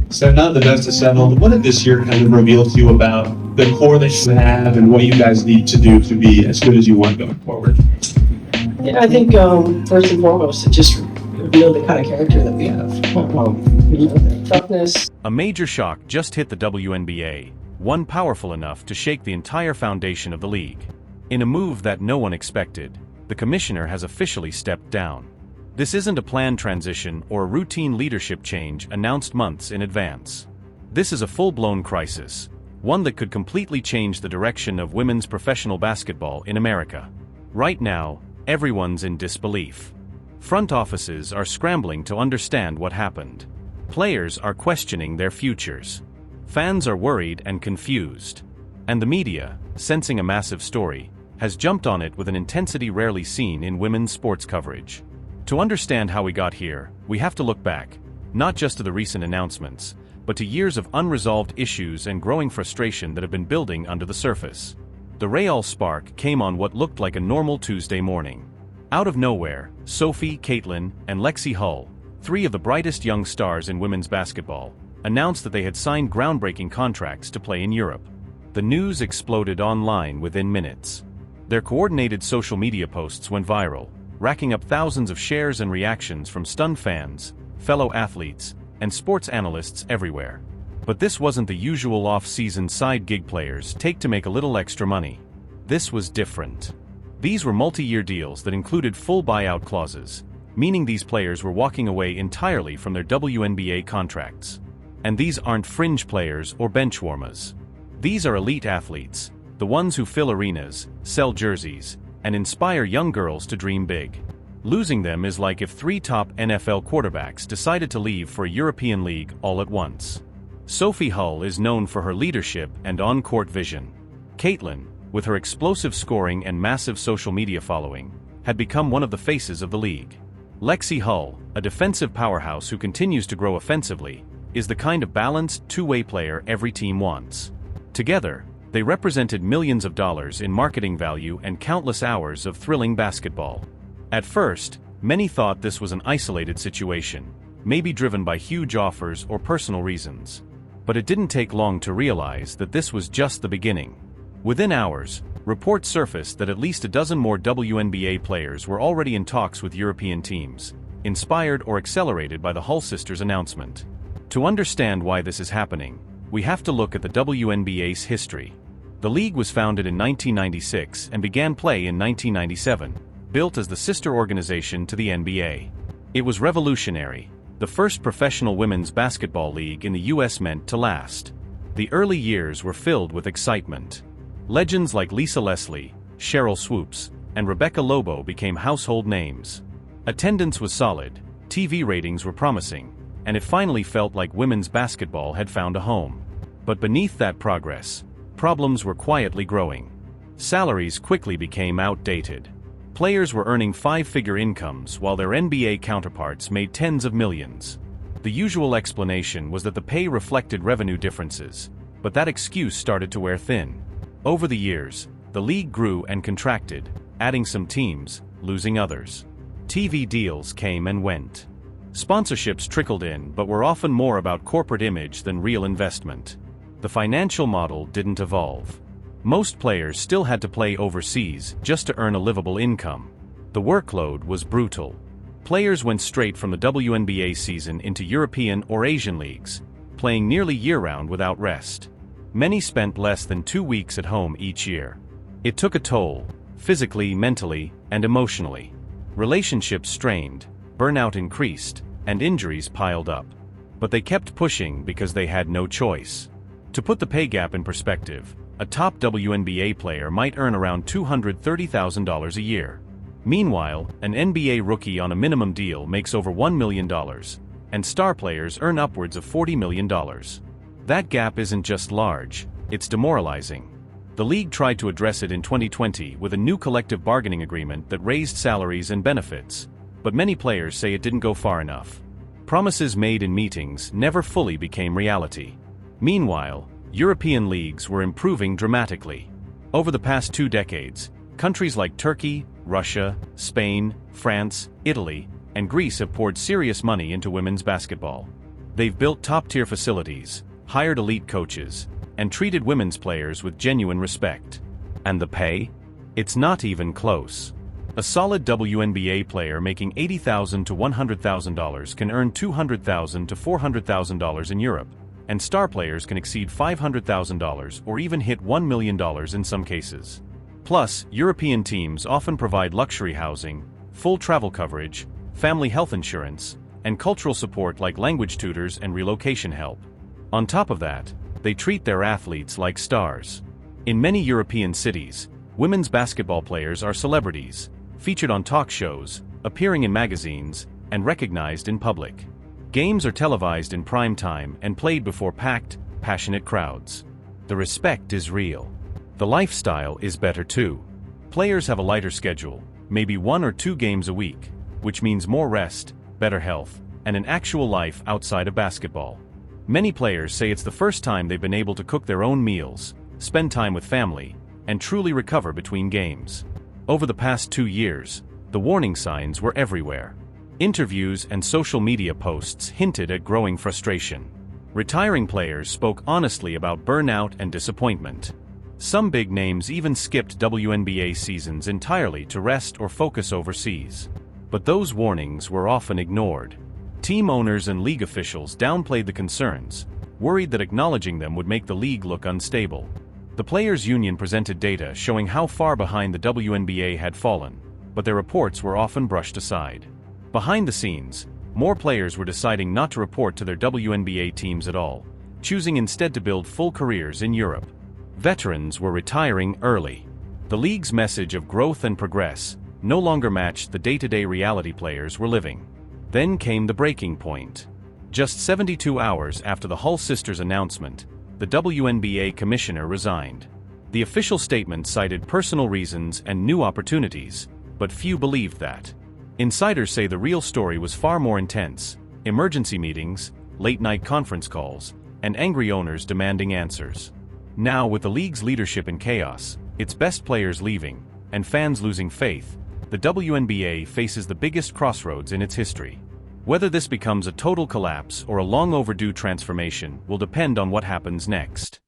So now the dust has settled, what did this year kind of reveal to you about the core that you have and what you guys need to do to be as good as you want going forward? Yeah, I think first and foremost, it just revealed the kind of character that we have. The toughness. A major shock just hit the WNBA, one powerful enough to shake the entire foundation of the league. In a move that no one expected, the commissioner has officially stepped down. This isn't a planned transition or a routine leadership change announced months in advance. This is a full-blown crisis, one that could completely change the direction of women's professional basketball in America. Right now, everyone's in disbelief. Front offices are scrambling to understand what happened. Players are questioning their futures. Fans are worried and confused. And the media, sensing a massive story, has jumped on it with an intensity rarely seen in women's sports coverage. To understand how we got here, we have to look back, not just to the recent announcements, but to years of unresolved issues and growing frustration that have been building under the surface. The Real spark came on what looked like a normal Tuesday morning. Out of nowhere, Sophie, Caitlin, and Lexie Hull, three of the brightest young stars in women's basketball, announced that they had signed groundbreaking contracts to play in Europe. The news exploded online within minutes. Their coordinated social media posts went viral, racking up thousands of shares and reactions from stunned fans, fellow athletes, and sports analysts everywhere. But this wasn't the usual off-season side gig players take to make a little extra money. This was different. These were multi-year deals that included full buyout clauses, meaning these players were walking away entirely from their WNBA contracts. And these aren't fringe players or bench warmers. These are elite athletes, the ones who fill arenas, sell jerseys, and inspire young girls to dream big. Losing them is like if three top NFL quarterbacks decided to leave for a European league all at once. Sophie Hull is known for her leadership and on-court vision. Caitlin, with her explosive scoring and massive social media following, had become one of the faces of the league. Lexie Hull, a defensive powerhouse who continues to grow offensively, is the kind of balanced, two-way player every team wants. Together, they represented millions of dollars in marketing value and countless hours of thrilling basketball. At first, many thought this was an isolated situation, maybe driven by huge offers or personal reasons. But it didn't take long to realize that this was just the beginning. Within hours, reports surfaced that at least a dozen more WNBA players were already in talks with European teams, inspired or accelerated by the Hull sisters' announcement. To understand why this is happening, we have to look at the WNBA's history. The league was founded in 1996 and began play in 1997, built as the sister organization to the NBA. It was revolutionary, the first professional women's basketball league in the US meant to last. The early years were filled with excitement. Legends like Lisa Leslie, Cheryl Swoops, and Rebecca Lobo became household names. Attendance was solid, TV ratings were promising, and it finally felt like women's basketball had found a home. But beneath that progress, problems were quietly growing. Salaries quickly became outdated. Players were earning five-figure incomes while their NBA counterparts made tens of millions. The usual explanation was that the pay reflected revenue differences, but that excuse started to wear thin. Over the years, the league grew and contracted, adding some teams, losing others. TV deals came and went. Sponsorships trickled in but were often more about corporate image than real investment. The financial model didn't evolve. Most players still had to play overseas just to earn a livable income. The workload was brutal. Players went straight from the WNBA season into European or Asian leagues, playing nearly year-round without rest. Many spent less than 2 weeks at home each year. It took a toll, physically, mentally, and emotionally. Relationships strained, burnout increased, and injuries piled up. But they kept pushing because they had no choice. To put the pay gap in perspective, a top WNBA player might earn around $230,000 a year. Meanwhile, an NBA rookie on a minimum deal makes over $1 million, and star players earn upwards of $40 million. That gap isn't just large, it's demoralizing. The league tried to address it in 2020 with a new collective bargaining agreement that raised salaries and benefits, but many players say it didn't go far enough. Promises made in meetings never fully became reality. Meanwhile, European leagues were improving dramatically. Over the past 2 decades, countries like Turkey, Russia, Spain, France, Italy, and Greece have poured serious money into women's basketball. They've built top-tier facilities, hired elite coaches, and treated women's players with genuine respect. And the pay? It's not even close. A solid WNBA player making $80,000 to $100,000 can earn $200,000 to $400,000 in Europe, and star players can exceed $500,000 or even hit $1 million in some cases. Plus, European teams often provide luxury housing, full travel coverage, family health insurance, and cultural support like language tutors and relocation help. On top of that, they treat their athletes like stars. In many European cities, women's basketball players are celebrities, featured on talk shows, appearing in magazines, and recognized in public. Games are televised in prime time and played before packed, passionate crowds. The respect is real. The lifestyle is better too. Players have a lighter schedule, maybe 1 or 2 games a week, which means more rest, better health, and an actual life outside of basketball. Many players say it's the first time they've been able to cook their own meals, spend time with family, and truly recover between games. Over the past 2 years, the warning signs were everywhere. Interviews and social media posts hinted at growing frustration. Retiring players spoke honestly about burnout and disappointment. Some big names even skipped WNBA seasons entirely to rest or focus overseas. But those warnings were often ignored. Team owners and league officials downplayed the concerns, worried that acknowledging them would make the league look unstable. The Players' Union presented data showing how far behind the WNBA had fallen, but their reports were often brushed aside. Behind the scenes, more players were deciding not to report to their WNBA teams at all, choosing instead to build full careers in Europe. Veterans were retiring early. The league's message of growth and progress no longer matched the day-to-day reality players were living. Then came the breaking point. Just 72 hours after the Hull sisters' announcement, the WNBA commissioner resigned. The official statement cited personal reasons and new opportunities, but few believed that. Insiders say the real story was far more intense: emergency meetings, late-night conference calls, and angry owners demanding answers. Now, with the league's leadership in chaos, its best players leaving, and fans losing faith, the WNBA faces the biggest crossroads in its history. Whether this becomes a total collapse or a long overdue transformation will depend on what happens next.